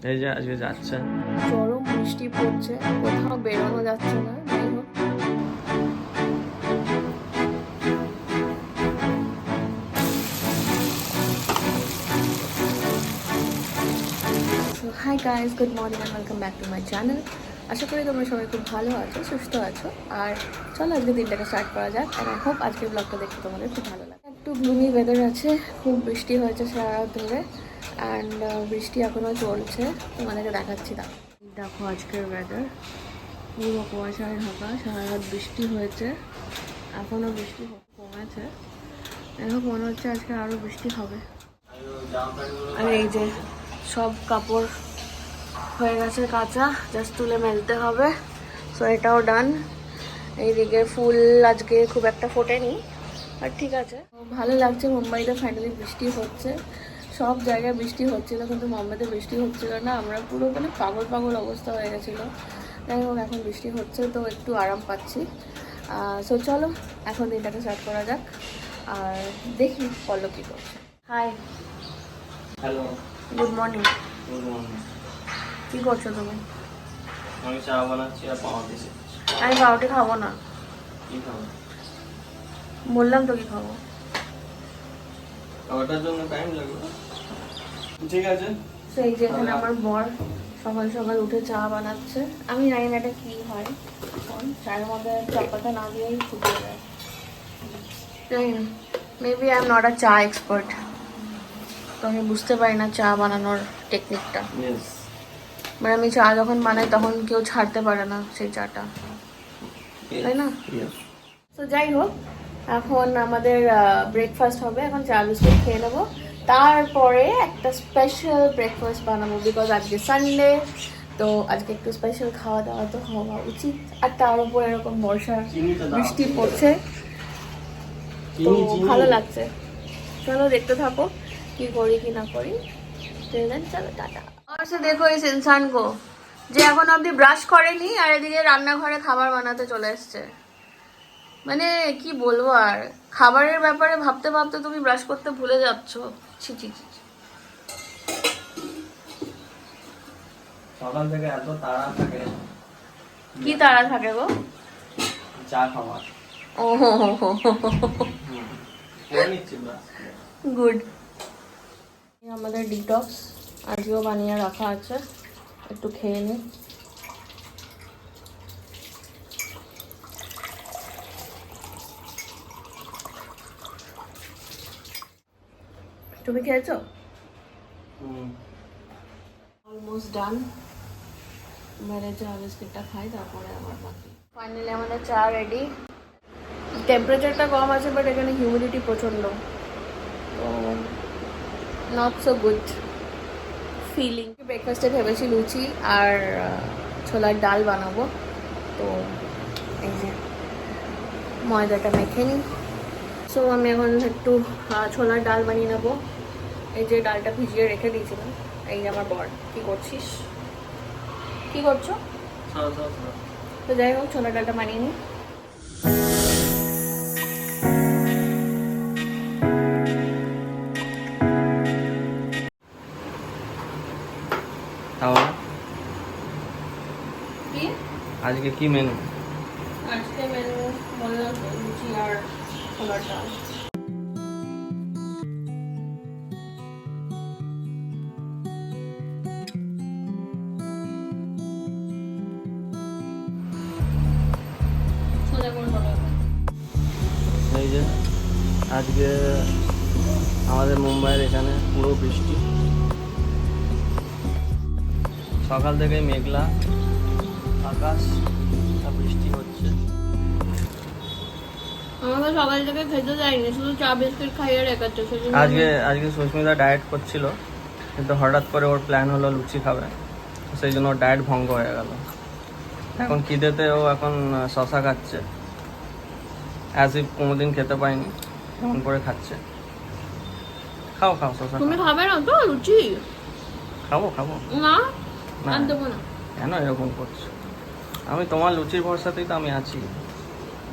এই যে আজকে যাচ্ছে। চরম বৃষ্টি পড়ছে, কোথাও বেরোনো যাচ্ছে না। যাই হোক, hi guys, good morning and welcome back to my channel. আশা করি তোমরা সবাই খুব ভালো আছো, সুস্থ আছো। আর চলো আজকে দিনটাকে স্টার্ট করা যাক। আর আই হোপ আজকের ব্লগটা দেখতে তোমাদের খুব ভালো লাগে। একটু গ্লুমি ওয়েদার আছে, খুব বৃষ্টি হয়েছে সারা রাত ধরে। অ্যান্ড বৃষ্টি এখনও চলছে, তোমাদেরকে দেখাচ্ছি। দেখো আজকের ওয়েদার পুরো কুয়াশায় ঢাকা, সারা রাত বৃষ্টি হয়েছে, এখনও বৃষ্টি কমেছে। এখন মনে হচ্ছে আজকে আরও বৃষ্টি হবে। আর এই যে সব কাপড় হয়ে গেছে কাঁচা, জাস্ট তুলে মেলতে হবে। সো এটাও ডান। এইদিকে ফুল আজকে খুব একটা ফোটেনি, আর ঠিক আছে, ভালো লাগছে। মুম্বাইতে ফাইনালি বৃষ্টি হচ্ছে। সব জায়গায় বৃষ্টি হচ্ছিল, কিন্তু মুম্বাইতে বৃষ্টি হচ্ছিল না। আমরা পুরো মানে পাগল পাগল অবস্থা হয়ে গেছিলো। যাই হোক, এখন বৃষ্টি হচ্ছে তো একটু আরাম পাচ্ছি। সো চলো এখন দিনটাকে স্টার্ট করা যাক, আর দেখি ফলো কী করছে। Hi, hello, good morning. Good morning. কী করছো তুমি? আমি চা বানাচ্ছি আর পাউরুটি। আমি পাউরুটি খাবো না। কি খাবো? বললাম তো কি খাবো। ওটার জন্য টাইম লাগবে। ঠিক আছে। সেই যে এখানে আমার বর সকাল সকাল উঠে চা বানাচ্ছে। আমি জানি না এটা কী হয়, এখন চায়ের মধ্যে চা পাতা না দিয়েই ফুটিয়ে যায়। জানি না, maybe I am not a চা এক্সপার্ট, তো আমি বুঝতে পারি না চা বানানোর টেকনিকটা। ইয়েস। মানে আমি চা যখন বানাই তখন কেউ ছাড়তে পারে না সেই চাটা, তাই না? ইয়েস। তো যাই হোক, এখন আমাদের ব্রেকফাস্ট হবে। এখন চা বিস্কুট খেয়ে নেবো, তারপরে একটা স্পেশাল ব্রেকফাস্ট বানাবো, বিকজ আজকে সানডে। তো আজকে একটু স্পেশাল খাওয়া দাওয়া তো হওয়া উচিত। আর তার উপর এরকম বর্ষা বৃষ্টি পড়ছে, তো ভালো লাগছে। চলো দেখতে থাকো কি করি কি না করি। চলো টাটা। और से देखो इस इंसान को, যে এখন অবধি ব্রাশ করেনি আর এদিকে রান্নাঘরে খাবার বানাতে চলে এসছে। মানে কি বলবো, আর খাবারের ব্যাপারে ভাবতে ভাবতে তুমি ব্রাশ করতে ভুলে যাচ্ছ। ছি ছি ছি। সকাল থেকে এত তাড়া থাকে। কি তাড়া থাকে গো? চা খাওয়ার। ও হো হো হো। করে নিচ্ছি ব্রাশ। গুড। আমাদের ডিটক্স আজকেও বানিয়ে রাখা আছে, একটু খেয়ে নিই। তুমি খেয়েছো? Almost done. মেরে চা বিস্কিটটা খাই, তারপরে আবার বাকি। ফাইনালি আমাদের চা রেডি। টেম্পারেচারটা কম আছে, বাট এখানে হিউমিডিটি প্রচণ্ড, তো নট সো গুড ফিলিং। ব্রেকফাস্টে ভেবেছি লুচি আর ছোলার ডাল বানাবো। তো এই যে ময়দাটা মেখে নিই। সো আমি এখন একটু ছোলার ডাল বানিয়ে নেবো। এই যে ডালটা ভিজিয়ে রেখে দিয়েছিলাম। এই যে আমার বর, কী করছিস, কী করছো? তো যাই হোক, ছোলার ডালটা বানিয়ে নিই। তাহলে কি আজকে কি মেনু? আজকে মেনু বললাম তো, লুচি আর ছোলার ডাল। সোজা করে বলো। এই যে আজকে আমাদের মুম্বাইয়ের এখানে পুরো বৃষ্টি, সকাল থেকে মেঘলা আকাশ আর বৃষ্টি হচ্ছে। আমাকে সকাল থেকে খেতে যায়নি, শুধু চা বিস্কিট খাইয়ে রেখেছে। আজকে সুস্মিতা ডায়েট করছিল, কিন্তু হঠাৎ করে ওর প্ল্যান হলো লুচি খাবে, তো সেই জন্য ওর ডায়েট ভঙ্গ হয়ে গেল। এখন খিদেতে ও এখন শশা খাচ্ছে, অ্যাজ ইফ কোনোদিন খেতে পাইনি এমন করে খাচ্ছে। খাও খাও শশা তুমি খাও। খাবে না তো লুচি? খাবো খাবো। না, না আর দেবো না। কেন এরকম করছো? আমি তোমার লুচির ভরসাতেই তো আমি আছি।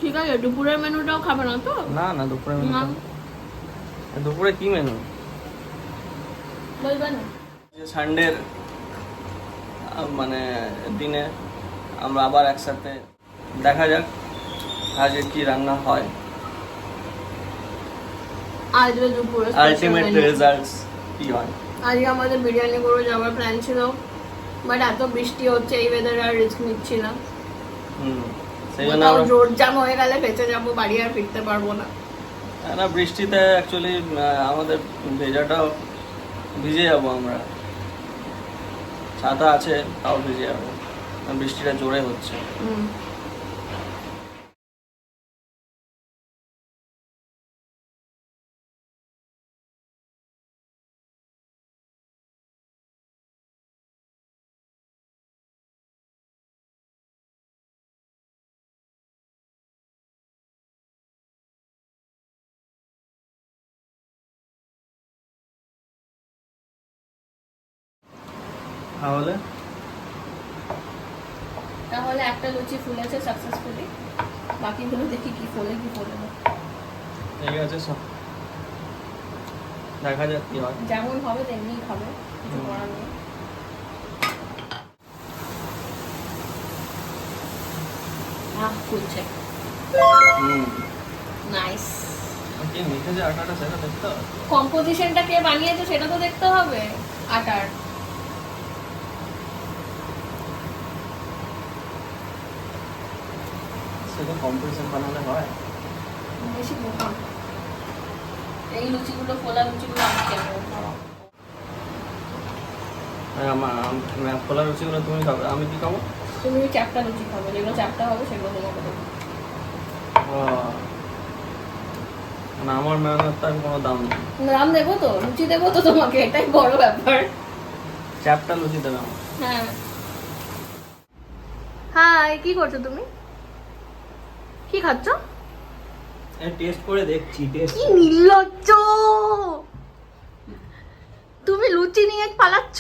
ঠিক আছে, দুপুরের মেনুটাও খাবে না তো? না না, দুপুরে মেনু না। দুপুরে কি মেনু? বলবে না? সানডের মানে দিনে আমরা আবার একসাথে দেখা যাক আজকে কি রান্না হয়, আজকে দুপুরে আলটিমেট রেজাল্টস কি হয়। আজকে আমাদের বিরিয়ানি করে যাওয়ার প্ল্যান ছিল, বাট এত বৃষ্টি হচ্ছে এই ওয়েদারে আর রিস্ক নিচ্ছি না। সেই জন্য কোথাও রোড জ্যাম হয়ে গেলে বেঁচে যাবো, বাড়ি আর ফিরতে পারবো না। না, বৃষ্টিতে অ্যাকচুয়ালি আমাদের ভেজাটাও ভিজে যাবো আমরা, ছাতা আছে তাও ভিজে যাবো, বৃষ্টিটা জোরে হচ্ছে। তাহলে তাহলে একটা লুচি ফুলেছে সাকসেসফুলি, বাকিগুলো দেখি কি ফোলে কি ফোলে না। ঠিক আছে, সব দেখা যাক কি হয়। যেমন হবে তেমনি খাবে, কিছু করার নেই। ফুলছে, নাইস। কি মিঠে যে আটাটা সেটা দেখতে হবে। কম্পোজিশনটা কে বানিয়েছে সেটা তো দেখতে হবে আটার। সেটা কম্পোজিশন বানালে হয় বেশি মোটা। এই লুচিগুলো ফোলা লুচিগুলো আমি খাবো। আমার ফোলা লুচিগুলো তুমি খাবে, আমি কি খাবো? তুমি চ্যাপটা লুচি খাবে, যেগুলো চ্যাপটা হবে সেগুলো তোমাকে দেবো। না, আমার মেহনত তার কোনো দাম নেই। দাম দেবো তো, লুচি দেবো তো তোমাকে, এটাই বড় ব্যাপার। চ্যাপটা লুচি দেবে আমার। হ্যাঁ। হাই, কি করছো তুমি? কি খাচ্ছ? টেস্ট করে দেখছি। টেস্ট কি নির্লজ্জ! তুমি লুচি নিয়ে পালাচ্ছ।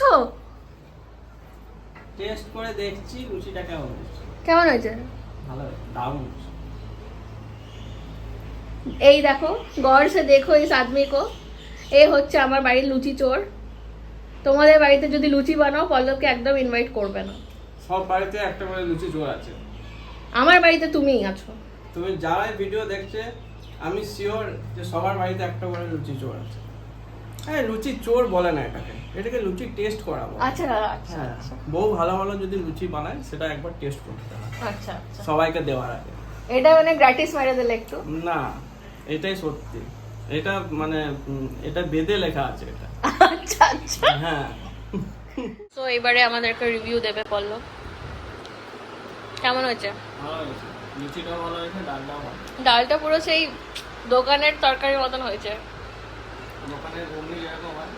টেস্ট করে দেখছি লুচিটা কেমন হয়েছে। কেমন হয়েছে? ভালো, দারুণ। এই দেখো, গौर से देखो इस आदमी को। এ হচ্ছে আমার বাড়ির লুচি চোর। তোমাদের বাড়িতে যদি লুচি বানাও পল্লবকে একদম ইনভাইট করবে না। সব বাড়িতে একটা করে লুচি চোর আছে। আমার বাড়িতে তুমিই আছো। তুমি যারাই ভিডিও দেখছে আমি শিওর যে সবার বাড়িতে একটা করে লুচি চোর আছে। হ্যাঁ, লুচি চোর বলে না এটাকে লুচি টেস্ট করা বলে। আচ্ছা আচ্ছা হ্যাঁ, বউ ভালো ভালো যদি লুচি বানায় সেটা একবার টেস্ট করতে হয় আচ্ছা আচ্ছা। সবাইকে দেওয়ার আগে। এটা মানে গ্র্যাটিস মেরে দিলে একটু। না, এটাই সত্যি। এটা মানে এটা বেদে লেখা আছে এটা। আচ্ছা আচ্ছা। হ্যাঁ। তো এবারে আমাদেরকে রিভিউ দেবে পল্লব। কেমন হয়েছে? ভালো হয়েছে, লুচিটাও ভালো হয়েছে, ডালটাও ভালো। ডালটা পুরো সেই দোকানের তরকারির মতন হয়েছে। দোকানে ঘুগনি যেরকম হয়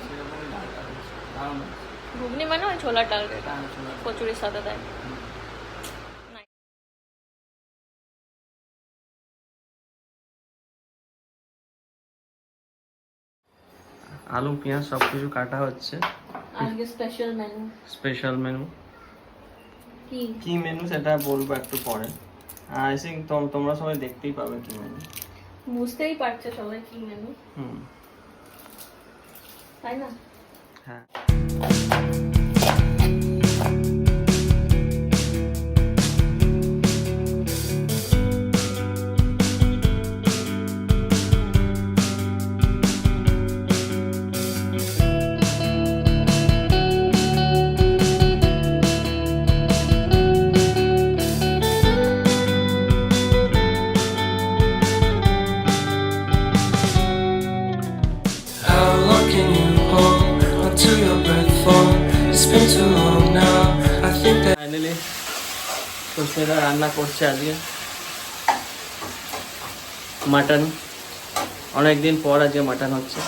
সেরকমই ডালটা হয়েছে, দারুণ হয়েছে। ঘুগনি মানে ওই ছোলার ডাল যেটা হ্যাঁ, ছোলার ডাল। কচুরির সাথে দেয়। আলু পেঁয়াজ সব কিছু কাটা হচ্ছে। আজকে স্পেশাল মেনু। স্পেশাল মেনু কি কি মেনু সেটা বলবো একটু পরে। আই থিঙ্ক তোমরা সবাই দেখতেই পাবে কি মেনু। বুঝতেই পারছে সবাই কি মেনু, তাই না? হ্যাঁ। ফাইনালি সুস্মিতা রান্না করছে আজকে মাটন। অনেকদিন পর আজকে মাটন হচ্ছে,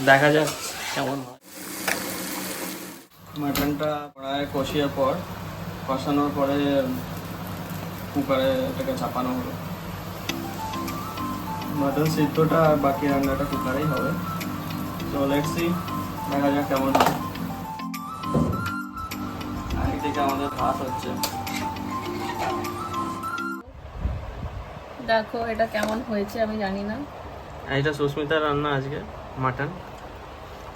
দেখা যাক কেমন হয়। মাটনটা কড়াইয়ে কষানোর পরে কুকারে এটাকে চাপানো হলো। মাটন সিদ্ধটা আর বাকি রান্নাটা কুকারেই হবে। তো লেটস সি, দেখা যাক কেমন হয়। একদিকে আমাদের ভাত হচ্ছে। দেখো এটা কেমন হয়েছে আমি জানি না। এইটা সুস্মিতার রান্না আজকে মাটন।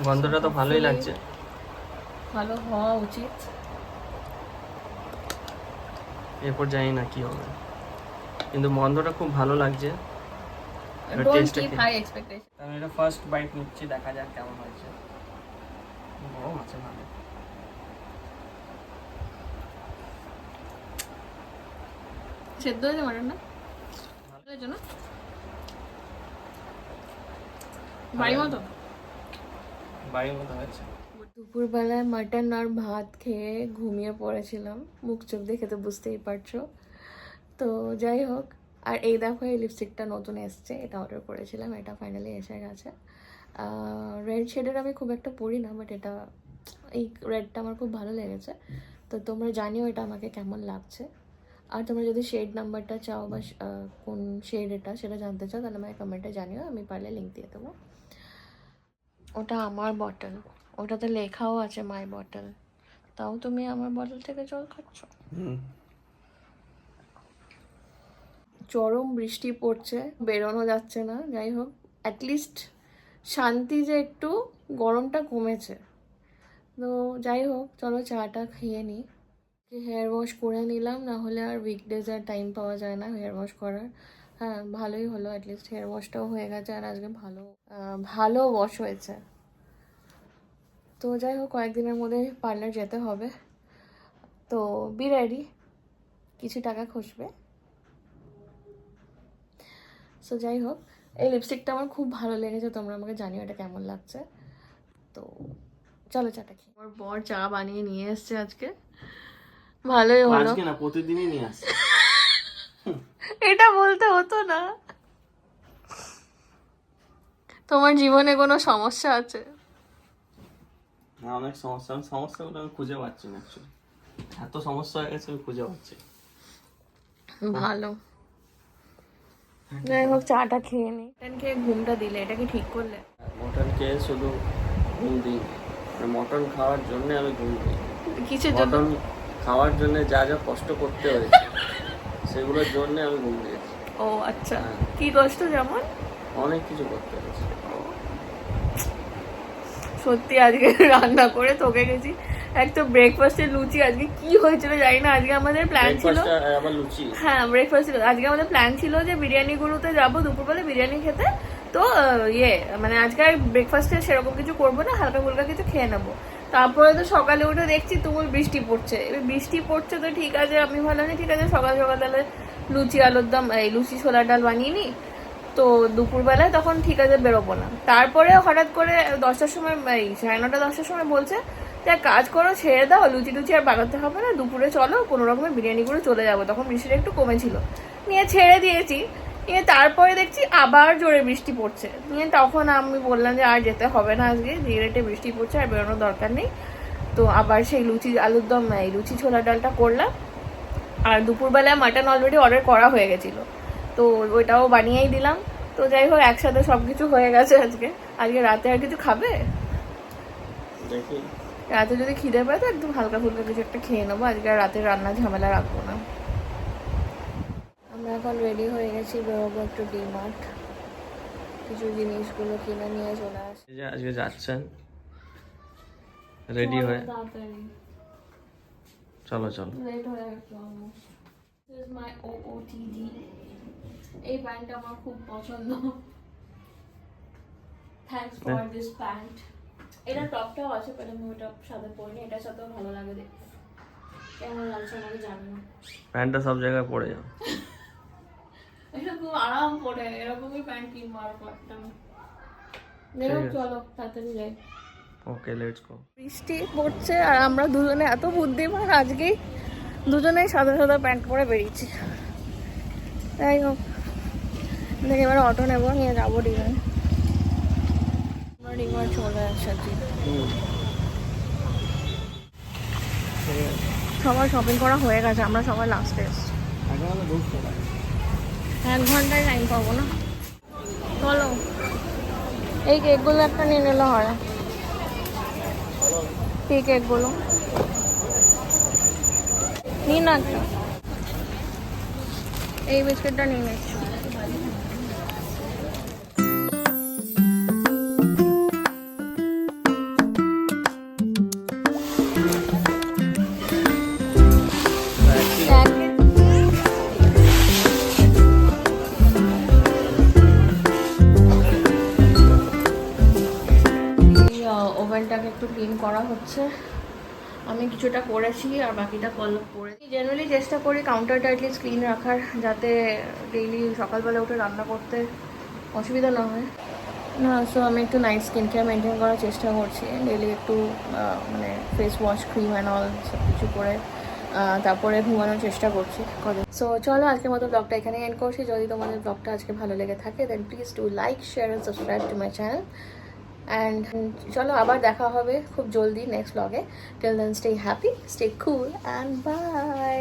গন্ধটা তো ভালোই লাগছে। ভালো হওয়া উচিত। এরপর জানি না কি হবে, কিন্তু গন্ধটা খুব ভালো লাগছে। এবার ডোন্ট টেস্টটা কিপ কি? High expectation. আমি এটা ফার্স্ট বাইট নিচ্ছি, দেখা যাক কেমন হয়েছে। গরম আছে ভালো। সেদ্ধ হয়েছে মাটনটা? ভালো হয়েছে না? বাড়ির মতো? বাড়ির মতো হয়েছে। দুপুরবেলায় মাটন আর ভাত খেয়ে ঘুমিয়ে পড়েছিলাম, মুখ চোখ দেখে তো বুঝতেই পারছো। তো যাই হোক, আর এই দেখো এই লিপস্টিকটা নতুন এসছে, এটা অর্ডার করেছিলাম, এটা ফাইনালি এসে গেছে। রেড শেডের আমি খুব একটা পরি না, বাট এটা এই রেডটা আমার খুব ভালো লেগেছে। তো তোমরা জানিও এটা আমাকে কেমন লাগছে। আর তোমরা যদি শেড নাম্বারটা চাও বা কোন শেড এটা সেটা জানতে চাও, তাহলে আমাকে কমেন্টে জানিও, আমি পারলে লিঙ্ক দিয়ে দেবো। ওটা আমার বটল, ওটাতে লেখাও আছে মাই বটল, তাও তুমি আমার বটল থেকে জল খাচ্ছ। চরম বৃষ্টি পড়ছে, বেরোনো যাচ্ছে না। যাই হোক, অ্যাটলিস্ট শান্তি যে একটু গরমটা কমেছে। তো যাই হোক, চলো চাটা খেয়ে নিই। হেয়ার ওয়াশ করে নিলাম, না হলে আর উইকডেজ আর টাইম পাওয়া যায় না হেয়ার ওয়াশ করার। হ্যাঁ, ভালোই হলো, অ্যাটলিস্ট হেয়ার ওয়াশটাও হয়ে গেছে, আর আজকে ভালো ওয়াশ হয়েছে। তো যাই হোক, কয়েকদিনের মধ্যে পার্লার যেতে হবে, তো বি রেডি, কিছু টাকা খসবে। সো যাই হোক, এই লিপস্টিকটা আমার খুব ভালো লেগেছে, তোমরা আমাকে জানিও এটা কেমন লাগছে। তো চলো চাটা খেয়ে। আমার বর চা বানিয়ে নিয়ে এসছে আজকে, ভালোই হলো। আজকে না, প্রতিদিনই নিয়ে আসে। এটা বলতে হতো না। তোমার জীবনে কোনো সমস্যা আছে? অনেক সমস্যা, আমি সমস্যাগুলো আমি খুঁজে পাচ্ছি না অ্যাকচুয়ালি। এত সমস্যা হয়ে গেছে, আমি খুঁজে পাচ্ছি। ভালো। যাই হোক, চাটা খেয়ে নি। মটন খেয়ে ঘুমটা দিলে, এটা কি ঠিক করলে? মটন খেয়ে শুধু ঘুম দিই, মটন খাওয়ার জন্য আমি ঘুম দিই। কিসের জন্য? মটন খাওয়ার জন্য যা যা কষ্ট করতে হয়েছে সেগুলোর জন্য আমি ঘুম দিয়েছি। ও আচ্ছা, কি কষ্ট? যেমন অনেক কিছু করতে হয়েছে। সত্যি আজকে রান্না করে তোকে গেছি। এক তো ব্রেকফাস্টে লুচি, আজকে কি হয়েছিল জানি না। আজকে আমাদের প্ল্যান ছিল, আবার লুচি। হ্যাঁ ব্রেকফাস্ট ছিল। আজকে আমাদের প্ল্যান ছিল যে বিরিয়ানি গুলোতে যাবো দুপুরবেলা বিরিয়ানি খেতে। তো মানে আজকে আর ব্রেকফাস্টে সেরকম কিছু করবো না, হালকা ফুলকা কিছু খেয়ে নেবো। তারপরে তো সকালে উঠে দেখছি তুমুল বৃষ্টি পড়ছে। এবার বৃষ্টি পড়ছে তো ঠিক আছে, আমি ভাবলাম যে ঠিক আছে সকাল সকাল তাহলে লুচি আলুর দম, এই লুচি ছোলার ডাল বানিয়ে নিই। তো দুপুরবেলায় তখন ঠিক আছে বেরোবো না। তারপরে হঠাৎ করে 10টার সময়, এই 9:30 10টার সময় বলছে যে এক কাজ করো, ছেড়ে দাও লুচি টুচি আর বানাতে হবে না, দুপুরে চলো কোনো রকমের বিরিয়ানি করে চলে যাবো। তখন বৃষ্টিটা একটু কমেছিল, নিয়ে ছেড়ে দিয়েছি। নিয়ে তারপরে দেখছি আবার জোরে বৃষ্টি পড়ছে। নিয়ে তখন আমি বললাম যে আর যেতে হবে না, আজকে ধীরে বৃষ্টি পড়ছে, আর বেরোনোর দরকার নেই। তো আবার সেই লুচি আলুর দম, এই লুচি ছোলা ডালটা করলাম। আর দুপুরবেলায় মাটন অলরেডি অর্ডার করা হয়ে গেছিলো, তো ওইটাও বানিয়েই দিলাম। তো যাই হোক, একসাথে সব কিছু হয়ে গেছে আজকে। আজকে রাতে আর কিছু খাবে? দেখি রাতে যদি খিদে পায় তো একদম হালকা ফুলকা কিছু একটা খেয়ে নেবো। আজকে আর রাতে রান্না ঝামেলা রাখবো না। আমরা এখন রেডি হয়ে গেছি, বেরোবো একটু ডিমার্ট, কিছু জিনিসগুলো কিনে নিয়ে চলে আসি। এই যে আজকে যাচ্ছেন রেডি হয়ে, তাড়াতাড়ি চলো চলো। লেট হয়ে গেছে almost. This is my OOTD। এই প্যান্টটা আমার খুব পছন্দ। Thanks for this pant. এটা টপটাও আছে, পরে আমি ওটা সাথে পরিনি, এটার সাথেও ভালো লাগে দেখতে। কেমন লাগছে আমাকে জানিও। প্যান্টটা সব জায়গায় পড়ে যাও। এটা খুব আরাম পড়ে, এরকমই প্যান্ট কিনবো আর করতাম। চলো তাড়াতাড়ি যাই। ওকে, লেটস গো। বৃষ্টি পড়ছে আর আমরা দুজনে এত বুদ্ধিমান, আজকেই দুজনেই সাদা সাদা প্যান্ট পরে বেরিয়েছি। যাই হোক, দেখে এবার অটো নেবো, নিয়ে যাবো ডিমার্ট। আমরা ডিমার্ট চলে আসছি। সবার শপিং করা হয়ে গেছে, আমরা সবাই লাস্টে এসছি। 1 ঘন্টায় টাইম পাবো না। চলো, এই কেকগুলো একটা নিয়ে নিলে হয়। কি কেকগুলো নিই না একটা, এই বিস্কিটটা নিয়ে নিচ্ছি। ওভেনটাকে একটু ক্লিন করা হচ্ছে। আমি কিছুটা করেছি আর বাকিটা পল্লব করে। জেনারেলি চেষ্টা করি কাউন্টারটা অ্যাটলিস্ট ক্লিন রাখার, যাতে ডেইলি সকালবেলা উঠে রান্না করতে অসুবিধা না হয়। না, সো আমি একটু নাইট স্কিন কেয়ার মেনটেন করার চেষ্টা করছি। ডেইলি একটু মানে face wash, cream and all সব কিছু করে তারপরে ঘুমানোর চেষ্টা করছি। সো চলো আজকের মতো ব্লগটা এখানে এন্ড করছি। যদি তোমাদের ব্লগটা আজকে ভালো লেগে থাকে then please do like, share and subscribe to my channel. And চলো আবার দেখা হবে খুব জলদি নেক্সট ব্লগে। Till then stay happy, stay cool and by.